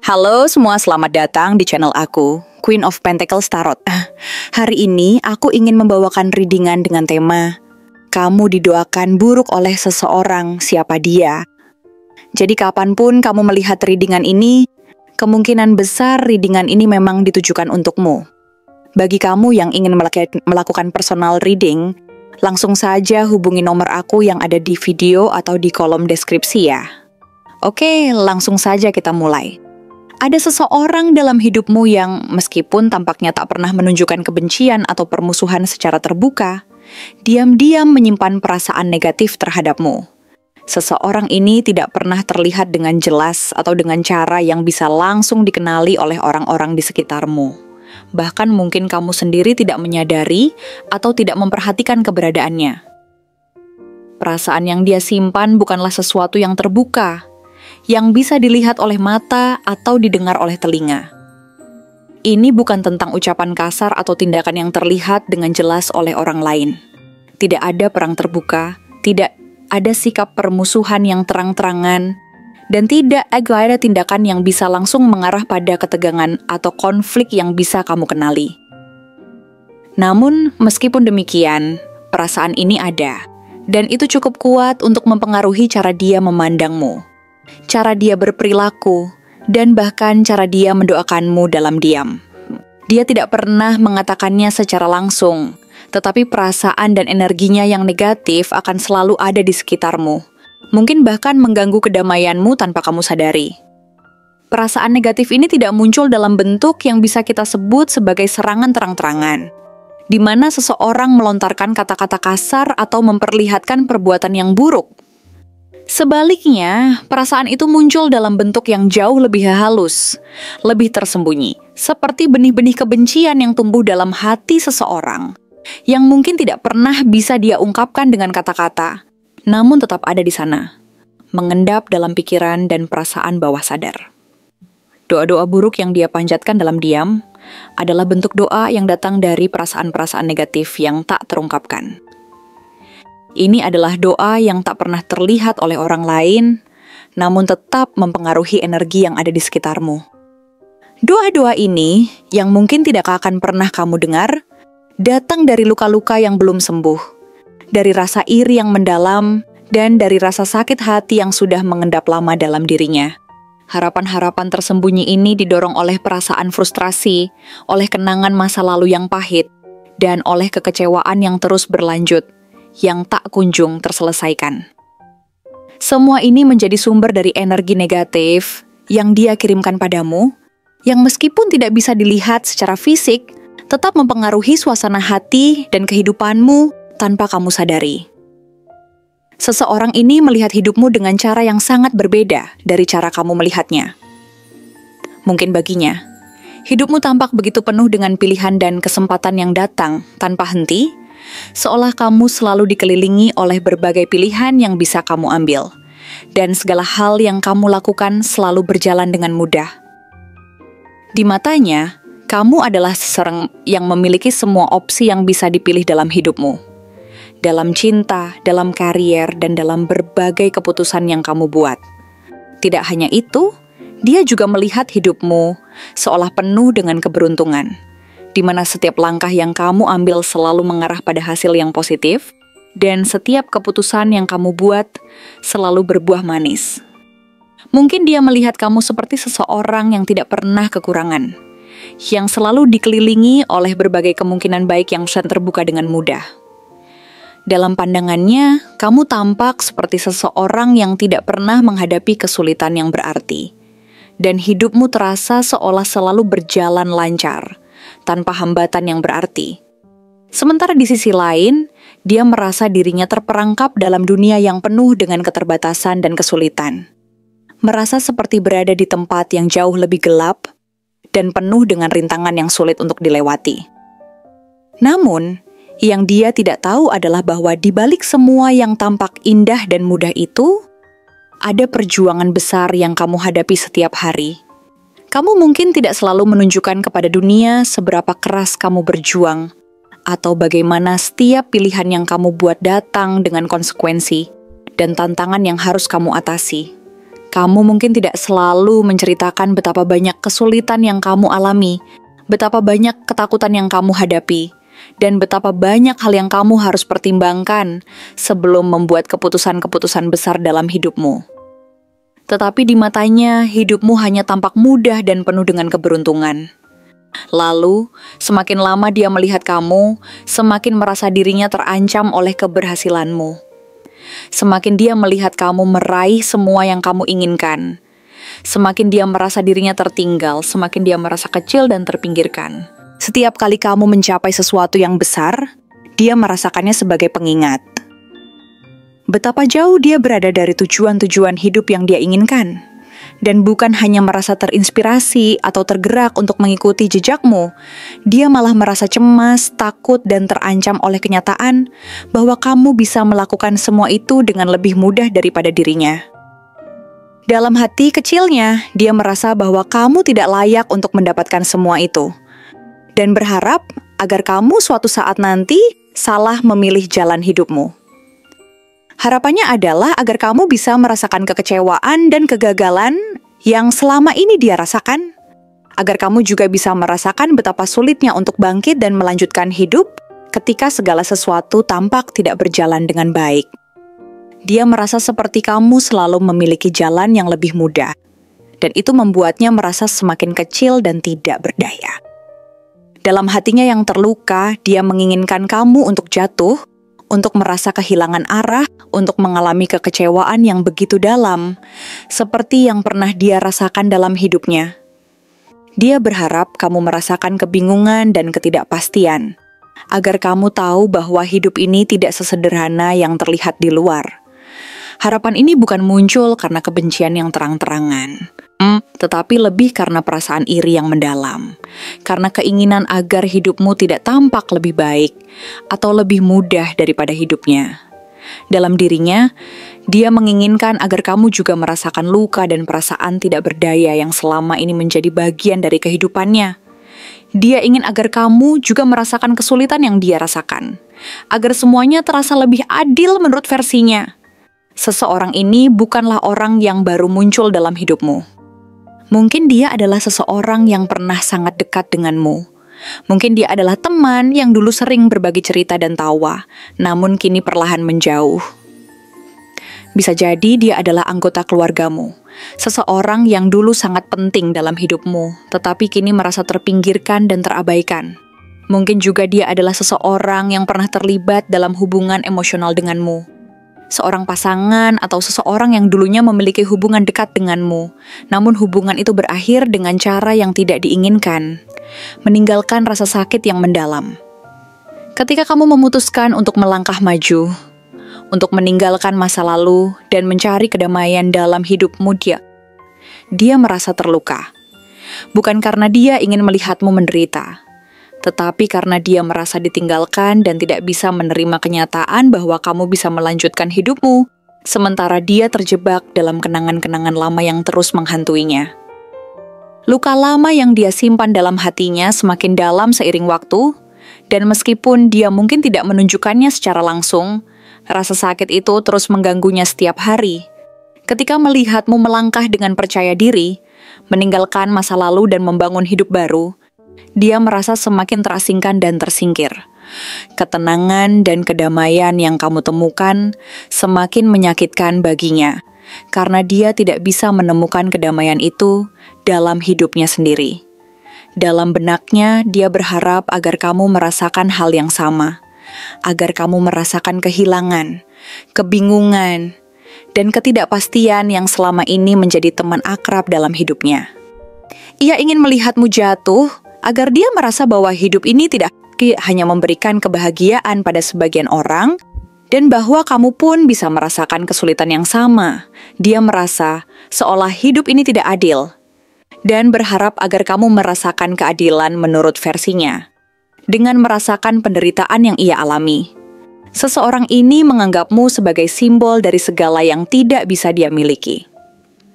Halo semua, selamat datang di channel aku, Queen of Pentacles Tarot. Hari ini aku ingin membawakan readingan dengan tema kamu didoakan buruk oleh seseorang, siapa dia? Jadi kapanpun kamu melihat readingan ini, kemungkinan besar readingan ini memang ditujukan untukmu. Bagi kamu yang ingin melakukan personal reading, langsung saja hubungi nomor aku yang ada di video atau di kolom deskripsi ya. Oke, langsung saja kita mulai. Ada seseorang dalam hidupmu yang meskipun tampaknya tak pernah menunjukkan kebencian atau permusuhan secara terbuka, diam-diam menyimpan perasaan negatif terhadapmu. Seseorang ini tidak pernah terlihat dengan jelas atau dengan cara yang bisa langsung dikenali oleh orang-orang di sekitarmu. Bahkan mungkin kamu sendiri tidak menyadari atau tidak memperhatikan keberadaannya. Perasaan yang dia simpan bukanlah sesuatu yang terbuka, yang bisa dilihat oleh mata atau didengar oleh telinga. Ini bukan tentang ucapan kasar atau tindakan yang terlihat dengan jelas oleh orang lain. Tidak ada perang terbuka, tidak ada sikap permusuhan yang terang-terangan, dan tidak ada tindakan yang bisa langsung mengarah pada ketegangan atau konflik yang bisa kamu kenali. Namun, meskipun demikian, perasaan ini ada, dan itu cukup kuat untuk mempengaruhi cara dia memandangmu, cara dia berperilaku, dan bahkan cara dia mendoakanmu dalam diam. Dia tidak pernah mengatakannya secara langsung, tetapi perasaan dan energinya yang negatif akan selalu ada di sekitarmu. Mungkin bahkan mengganggu kedamaianmu tanpa kamu sadari. Perasaan negatif ini tidak muncul dalam bentuk yang bisa kita sebut sebagai serangan terang-terangan, di mana seseorang melontarkan kata-kata kasar atau memperlihatkan perbuatan yang buruk. Sebaliknya, perasaan itu muncul dalam bentuk yang jauh lebih halus, lebih tersembunyi, seperti benih-benih kebencian yang tumbuh dalam hati seseorang, yang mungkin tidak pernah bisa dia ungkapkan dengan kata-kata, namun tetap ada di sana, mengendap dalam pikiran dan perasaan bawah sadar. Doa-doa buruk yang dia panjatkan dalam diam adalah bentuk doa yang datang dari perasaan-perasaan negatif yang tak terungkapkan. Ini adalah doa yang tak pernah terlihat oleh orang lain, namun tetap mempengaruhi energi yang ada di sekitarmu. Doa-doa ini, yang mungkin tidak akan pernah kamu dengar, datang dari luka-luka yang belum sembuh, dari rasa iri yang mendalam, dan dari rasa sakit hati yang sudah mengendap lama dalam dirinya. Harapan-harapan tersembunyi ini didorong oleh perasaan frustrasi, oleh kenangan masa lalu yang pahit, dan oleh kekecewaan yang terus berlanjut, yang tak kunjung terselesaikan. Semua ini menjadi sumber dari energi negatif yang dia kirimkan padamu, yang meskipun tidak bisa dilihat secara fisik, tetap mempengaruhi suasana hati dan kehidupanmu tanpa kamu sadari. Seseorang ini melihat hidupmu dengan cara yang sangat berbeda dari cara kamu melihatnya. Mungkin baginya, hidupmu tampak begitu penuh dengan pilihan dan kesempatan yang datang tanpa henti, seolah kamu selalu dikelilingi oleh berbagai pilihan yang bisa kamu ambil, dan segala hal yang kamu lakukan selalu berjalan dengan mudah. Di matanya, kamu adalah seseorang yang memiliki semua opsi yang bisa dipilih dalam hidupmu. Dalam cinta, dalam karier, dan dalam berbagai keputusan yang kamu buat. Tidak hanya itu, dia juga melihat hidupmu seolah penuh dengan keberuntungan, di mana setiap langkah yang kamu ambil selalu mengarah pada hasil yang positif, dan setiap keputusan yang kamu buat selalu berbuah manis. Mungkin dia melihat kamu seperti seseorang yang tidak pernah kekurangan, yang selalu dikelilingi oleh berbagai kemungkinan baik yang bisa terbuka dengan mudah. Dalam pandangannya, kamu tampak seperti seseorang yang tidak pernah menghadapi kesulitan yang berarti, dan hidupmu terasa seolah selalu berjalan lancar, tanpa hambatan yang berarti. Sementara di sisi lain, dia merasa dirinya terperangkap dalam dunia yang penuh dengan keterbatasan dan kesulitan. Merasa seperti berada di tempat yang jauh lebih gelap dan penuh dengan rintangan yang sulit untuk dilewati. Namun, yang dia tidak tahu adalah bahwa di balik semua yang tampak indah dan mudah itu, ada perjuangan besar yang kamu hadapi setiap hari. Kamu mungkin tidak selalu menunjukkan kepada dunia seberapa keras kamu berjuang, atau bagaimana setiap pilihan yang kamu buat datang dengan konsekuensi dan tantangan yang harus kamu atasi. Kamu mungkin tidak selalu menceritakan betapa banyak kesulitan yang kamu alami, betapa banyak ketakutan yang kamu hadapi, dan betapa banyak hal yang kamu harus pertimbangkan sebelum membuat keputusan-keputusan besar dalam hidupmu. Tetapi di matanya, hidupmu hanya tampak mudah dan penuh dengan keberuntungan. Lalu, semakin lama dia melihat kamu, semakin merasa dirinya terancam oleh keberhasilanmu. Semakin dia melihat kamu meraih semua yang kamu inginkan, semakin dia merasa dirinya tertinggal, semakin dia merasa kecil dan terpinggirkan. Setiap kali kamu mencapai sesuatu yang besar, dia merasakannya sebagai pengingat. Betapa jauh dia berada dari tujuan-tujuan hidup yang dia inginkan. Dan bukan hanya merasa terinspirasi atau tergerak untuk mengikuti jejakmu, dia malah merasa cemas, takut, dan terancam oleh kenyataan bahwa kamu bisa melakukan semua itu dengan lebih mudah daripada dirinya. Dalam hati kecilnya, dia merasa bahwa kamu tidak layak untuk mendapatkan semua itu, dan berharap agar kamu suatu saat nanti salah memilih jalan hidupmu. Harapannya adalah agar kamu bisa merasakan kekecewaan dan kegagalan yang selama ini dia rasakan, agar kamu juga bisa merasakan betapa sulitnya untuk bangkit dan melanjutkan hidup ketika segala sesuatu tampak tidak berjalan dengan baik. Dia merasa seperti kamu selalu memiliki jalan yang lebih mudah, dan itu membuatnya merasa semakin kecil dan tidak berdaya. Dalam hatinya yang terluka, dia menginginkan kamu untuk jatuh, untuk merasa kehilangan arah, untuk mengalami kekecewaan yang begitu dalam, seperti yang pernah dia rasakan dalam hidupnya. Dia berharap kamu merasakan kebingungan dan ketidakpastian, agar kamu tahu bahwa hidup ini tidak sesederhana yang terlihat di luar. Harapan ini bukan muncul karena kebencian yang terang-terangan, tetapi lebih karena perasaan iri yang mendalam, karena keinginan agar hidupmu tidak tampak lebih baik atau lebih mudah daripada hidupnya. Dalam dirinya, dia menginginkan agar kamu juga merasakan luka dan perasaan tidak berdaya yang selama ini menjadi bagian dari kehidupannya. Dia ingin agar kamu juga merasakan kesulitan yang dia rasakan, agar semuanya terasa lebih adil menurut versinya. Seseorang ini bukanlah orang yang baru muncul dalam hidupmu. Mungkin dia adalah seseorang yang pernah sangat dekat denganmu. Mungkin dia adalah teman yang dulu sering berbagi cerita dan tawa, namun kini perlahan menjauh. Bisa jadi dia adalah anggota keluargamu, seseorang yang dulu sangat penting dalam hidupmu, tetapi kini merasa terpinggirkan dan terabaikan. Mungkin juga dia adalah seseorang yang pernah terlibat dalam hubungan emosional denganmu. Seorang pasangan atau seseorang yang dulunya memiliki hubungan dekat denganmu, namun hubungan itu berakhir dengan cara yang tidak diinginkan, meninggalkan rasa sakit yang mendalam. Ketika kamu memutuskan untuk melangkah maju, untuk meninggalkan masa lalu dan mencari kedamaian dalam hidupmu, dia merasa terluka. Bukan karena dia ingin melihatmu menderita, tetapi karena dia merasa ditinggalkan dan tidak bisa menerima kenyataan bahwa kamu bisa melanjutkan hidupmu, sementara dia terjebak dalam kenangan-kenangan lama yang terus menghantuinya. Luka lama yang dia simpan dalam hatinya semakin dalam seiring waktu, dan meskipun dia mungkin tidak menunjukkannya secara langsung, rasa sakit itu terus mengganggunya setiap hari. Ketika melihatmu melangkah dengan percaya diri, meninggalkan masa lalu dan membangun hidup baru, dia merasa semakin terasingkan dan tersingkir. Ketenangan dan kedamaian yang kamu temukan semakin menyakitkan baginya, karena dia tidak bisa menemukan kedamaian itu dalam hidupnya sendiri. Dalam benaknya, dia berharap agar kamu merasakan hal yang sama, agar kamu merasakan kehilangan, kebingungan, dan ketidakpastian yang selama ini menjadi teman akrab dalam hidupnya. Ia ingin melihatmu jatuh, agar dia merasa bahwa hidup ini tidak hanya memberikan kebahagiaan pada sebagian orang, dan bahwa kamu pun bisa merasakan kesulitan yang sama. Dia merasa seolah hidup ini tidak adil, dan berharap agar kamu merasakan keadilan menurut versinya, dengan merasakan penderitaan yang ia alami. Seseorang ini menganggapmu sebagai simbol dari segala yang tidak bisa dia miliki.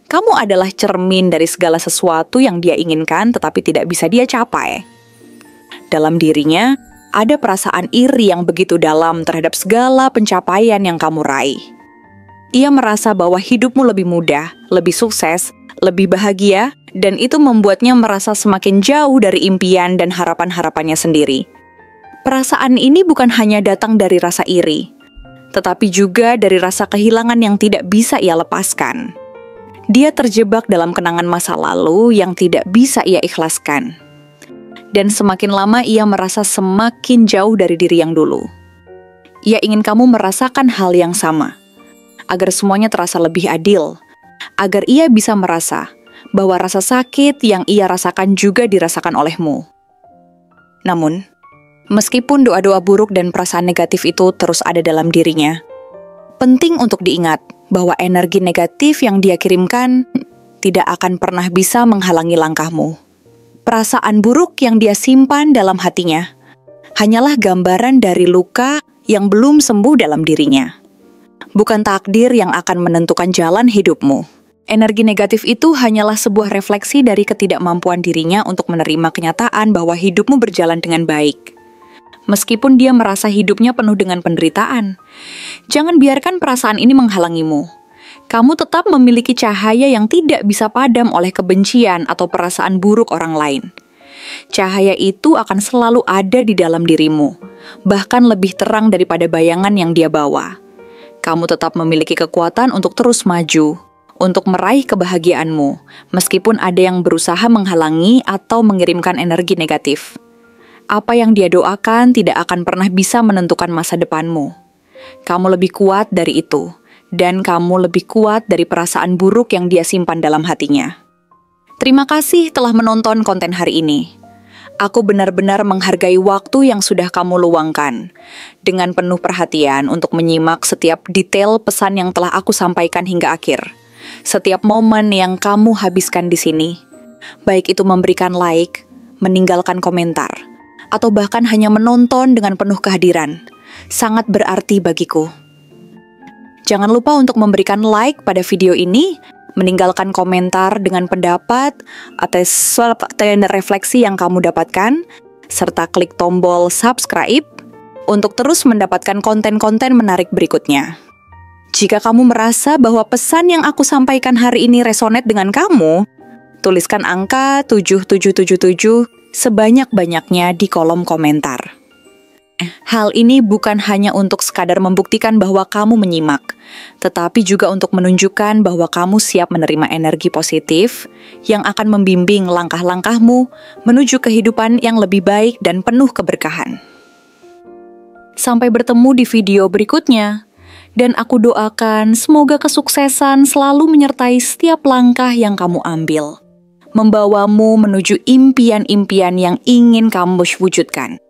Kamu adalah cermin dari segala sesuatu yang dia inginkan tetapi tidak bisa dia capai. Dalam dirinya, ada perasaan iri yang begitu dalam terhadap segala pencapaian yang kamu raih. ia merasa bahwa hidupmu lebih mudah, lebih sukses, lebih bahagia, dan itu membuatnya merasa semakin jauh dari impian dan harapan-harapannya sendiri. Perasaan ini bukan hanya datang dari rasa iri, tetapi juga dari rasa kehilangan yang tidak bisa ia lepaskan. Dia terjebak dalam kenangan masa lalu yang tidak bisa ia ikhlaskan. Dan semakin lama ia merasa semakin jauh dari diri yang dulu. Ia ingin kamu merasakan hal yang sama, agar semuanya terasa lebih adil, agar ia bisa merasa bahwa rasa sakit yang ia rasakan juga dirasakan olehmu. Namun, meskipun doa-doa buruk dan perasaan negatif itu terus ada dalam dirinya, penting untuk diingat bahwa energi negatif yang dia kirimkan tidak akan pernah bisa menghalangi langkahmu. Perasaan buruk yang dia simpan dalam hatinya hanyalah gambaran dari luka yang belum sembuh dalam dirinya. Bukan takdir yang akan menentukan jalan hidupmu. Energi negatif itu hanyalah sebuah refleksi dari ketidakmampuan dirinya untuk menerima kenyataan bahwa hidupmu berjalan dengan baik. Meskipun dia merasa hidupnya penuh dengan penderitaan, jangan biarkan perasaan ini menghalangimu. Kamu tetap memiliki cahaya yang tidak bisa padam oleh kebencian atau perasaan buruk orang lain. Cahaya itu akan selalu ada di dalam dirimu, bahkan lebih terang daripada bayangan yang dia bawa. Kamu tetap memiliki kekuatan untuk terus maju, untuk meraih kebahagiaanmu, meskipun ada yang berusaha menghalangi atau mengirimkan energi negatif. Apa yang dia doakan tidak akan pernah bisa menentukan masa depanmu. Kamu lebih kuat dari itu, dan kamu lebih kuat dari perasaan buruk yang dia simpan dalam hatinya. Terima kasih telah menonton konten hari ini. Aku benar-benar menghargai waktu yang sudah kamu luangkan dengan penuh perhatian untuk menyimak setiap detail pesan yang telah aku sampaikan hingga akhir. Setiap momen yang kamu habiskan di sini, baik itu memberikan like, meninggalkan komentar, atau bahkan hanya menonton dengan penuh kehadiran, sangat berarti bagiku. Jangan lupa untuk memberikan like pada video ini, meninggalkan komentar dengan pendapat atas refleksi yang kamu dapatkan, serta klik tombol subscribe untuk terus mendapatkan konten-konten menarik berikutnya. Jika kamu merasa bahwa pesan yang aku sampaikan hari ini resonate dengan kamu, tuliskan angka 7777 sebanyak-banyaknya di kolom komentar. Hal ini bukan hanya untuk sekadar membuktikan bahwa kamu menyimak, tetapi juga untuk menunjukkan bahwa kamu siap menerima energi positif yang akan membimbing langkah-langkahmu menuju kehidupan yang lebih baik dan penuh keberkahan. Sampai bertemu di video berikutnya, dan aku doakan semoga kesuksesan selalu menyertai setiap langkah yang kamu ambil, membawamu menuju impian-impian yang ingin kamu wujudkan.